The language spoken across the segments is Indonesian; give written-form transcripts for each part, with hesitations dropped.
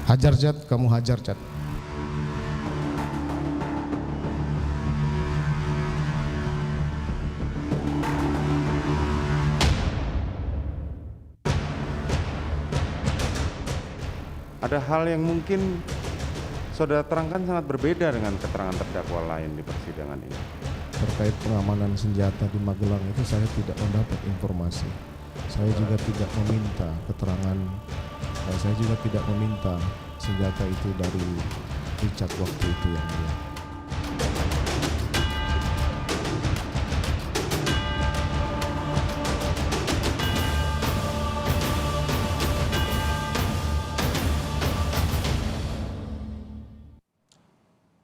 Hajar Cat, kamu hajar Cat. Ada hal yang mungkin saudara terangkan sangat berbeda dengan keterangan terdakwa lain di persidangan ini. Terkait pengamanan senjata di Magelang itu saya tidak mendapat informasi. Saya juga tidak meminta keterangan, saya juga tidak meminta senjata itu dari Richard waktu itu yang mulia.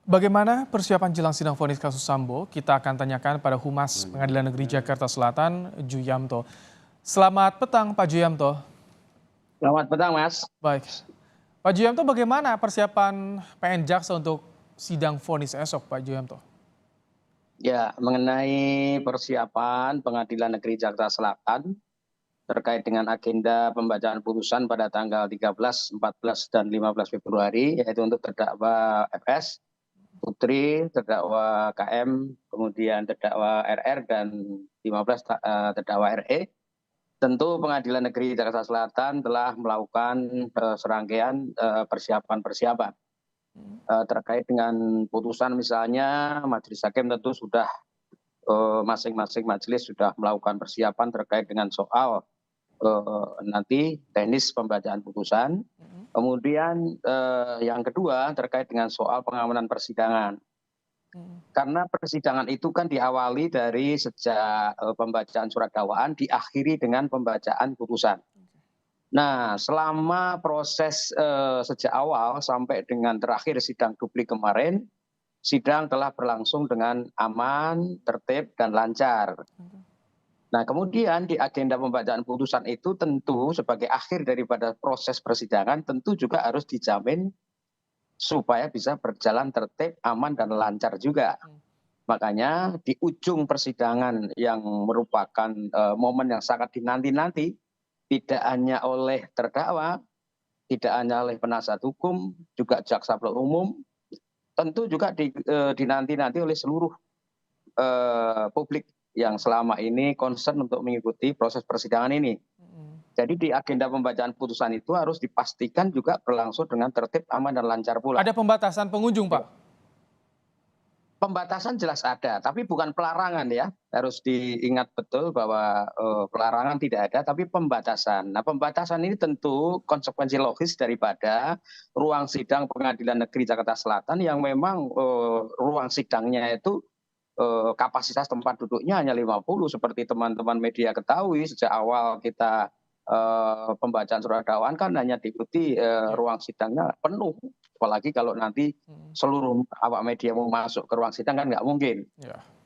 Bagaimana persiapan jelang sidang vonis kasus Sambo? Kita akan tanyakan pada Humas Pengadilan Negeri Jakarta Selatan, Juyamto. Selamat petang, Pak Juyamto. Selamat petang, Mas. Baik. Pak Juyamto, bagaimana persiapan PN Jaksa untuk sidang vonis esok, Pak Juyamto? Ya, mengenai persiapan Pengadilan Negeri Jakarta Selatan terkait dengan agenda pembacaan putusan pada tanggal 13, 14, dan 15 Februari, yaitu untuk terdakwa FS, Putri, terdakwa KM, kemudian terdakwa RR, dan 15 terdakwa RE. Tentu Pengadilan Negeri Jakarta Selatan telah melakukan serangkaian persiapan-persiapan. Terkait dengan putusan misalnya, majelis hakim tentu sudah masing-masing majelis sudah melakukan persiapan terkait dengan soal nanti teknis pembacaan putusan. Kemudian yang kedua terkait dengan soal pengamanan persidangan. Karena persidangan itu kan diawali dari sejak pembacaan surat dakwaan diakhiri dengan pembacaan putusan. Nah, selama proses sejak awal sampai dengan terakhir sidang duplik kemarin, sidang telah berlangsung dengan aman, tertib, dan lancar. Nah, kemudian di agenda pembacaan putusan itu tentu sebagai akhir daripada proses persidangan tentu juga harus dijamin supaya bisa berjalan tertib, aman, dan lancar juga. Makanya di ujung persidangan yang merupakan momen yang sangat dinanti-nanti, tidak hanya oleh terdakwa, tidak hanya oleh penasihat hukum, juga jaksa penuntut umum, tentu juga dinanti-nanti oleh seluruh publik yang selama ini concern untuk mengikuti proses persidangan ini. Jadi di agenda pembacaan putusan itu harus dipastikan juga berlangsung dengan tertib, aman, dan lancar pula. Ada pembatasan pengunjung, Pak? Pembatasan jelas ada, tapi bukan pelarangan ya. Harus diingat betul bahwa pelarangan tidak ada, tapi pembatasan. Nah, pembatasan ini tentu konsekuensi logis daripada ruang sidang Pengadilan Negeri Jakarta Selatan yang memang ruang sidangnya itu kapasitas tempat duduknya hanya 50, seperti teman-teman media ketahui sejak awal kita pembacaan surat dakwaan kan hanya diikuti ruang sidangnya penuh, apalagi kalau nanti seluruh awak media mau masuk ke ruang sidang kan nggak mungkin.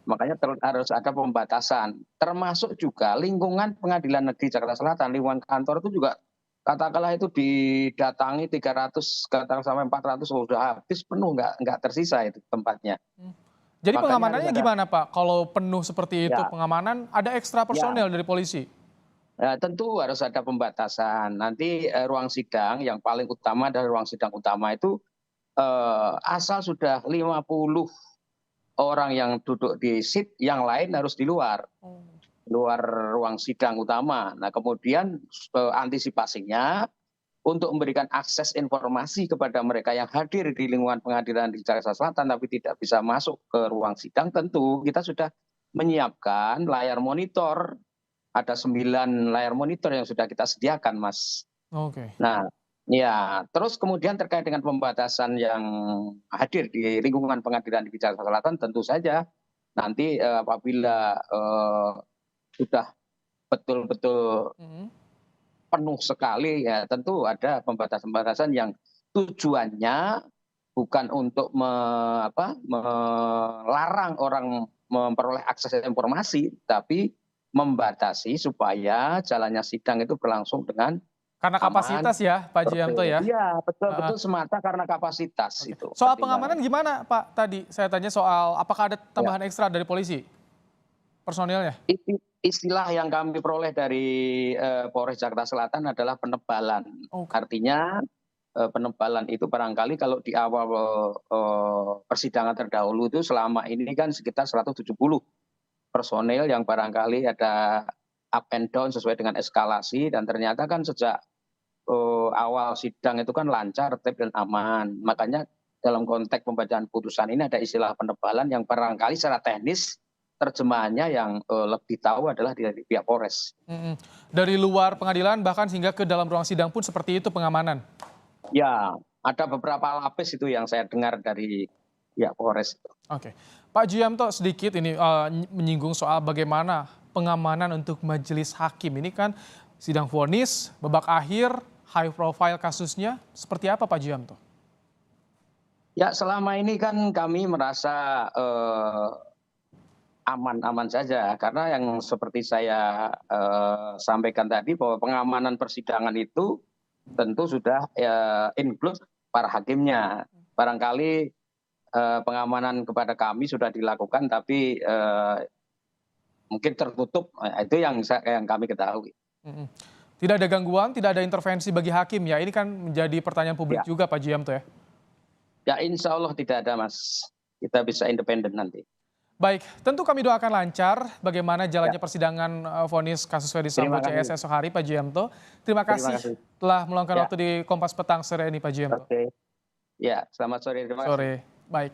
Makanya harus ada pembatasan, termasuk juga lingkungan Pengadilan Negeri Jakarta Selatan, lingkungan kantor itu juga katakanlah itu didatangi 300 katakanlah sampai 400 sudah habis penuh, nggak tersisa itu tempatnya. Jadi Makanya pengamanannya gimana, Pak? Kalau penuh seperti itu Ya. pengamanan, ada ekstra personel dari polisi? Tentu harus ada pembatasan. Nanti ruang sidang yang paling utama adalah ruang sidang utama itu asal sudah 50 orang yang duduk di seat, yang lain harus di luar ruang sidang utama. Nah, kemudian antisipasinya untuk memberikan akses informasi kepada mereka yang hadir di lingkungan pengadilan di Jakarta Selatan tapi tidak bisa masuk ke ruang sidang, tentu kita sudah menyiapkan layar monitor. Ada 9 layar monitor yang sudah kita sediakan, Mas. Oke. Nah, ya, terus kemudian terkait dengan pembatasan yang hadir di lingkungan pengadilan di Jakarta Selatan, tentu saja nanti apabila sudah betul-betul penuh sekali, ya tentu ada pembatasan-pembatasan yang tujuannya bukan untuk melarang orang memperoleh akses informasi, tapi membatasi supaya jalannya sidang itu berlangsung dengan Karena aman. kapasitas ya, Pak Juyamto ya? Iya, betul-betul semata karena kapasitas itu. Soal pengamanan gimana, Pak? Tadi saya tanya soal apakah ada tambahan ekstra dari polisi personilnya? Istilah yang kami peroleh dari Polres Jakarta Selatan adalah penebalan. Artinya penebalan itu barangkali kalau di awal persidangan terdahulu itu selama ini kan sekitar 170 personel yang barangkali ada up and down sesuai dengan eskalasi, dan ternyata kan sejak awal sidang itu kan lancar, tertib dan aman. Makanya dalam konteks pembacaan putusan ini ada istilah penebalan yang barangkali secara teknis terjemahannya yang lebih tahu adalah dari pihak Polres. Dari luar pengadilan bahkan hingga ke dalam ruang sidang pun seperti itu pengamanan. Ya, ada beberapa lapis itu yang saya dengar dari pihak Polres. Oke, Pak Juyamto sedikit ini menyinggung soal bagaimana pengamanan untuk majelis hakim. Ini kan sidang vonis, babak akhir, high profile kasusnya. Seperti apa Pak Juyamto? Ya, selama ini kan kami merasa aman-aman saja, karena yang seperti saya sampaikan tadi bahwa pengamanan persidangan itu tentu sudah include para hakimnya. Barangkali pengamanan kepada kami sudah dilakukan, tapi mungkin tertutup. Itu yang kami ketahui. Tidak ada gangguan, tidak ada intervensi bagi hakim ya. Ini kan menjadi pertanyaan publik juga Pak Juyamto ya. Ya, insya Allah tidak ada, Mas. Kita bisa independen nanti. Baik, tentu kami doakan lancar bagaimana jalannya persidangan vonis kasus Ferdy Sambo CS esok hari Pak Juyamto. Terima kasih telah meluangkan waktu di Kompas Petang sore ini Pak Juyamto. Oke. Ya, selamat sore. Terima kasih. Sore. Baik.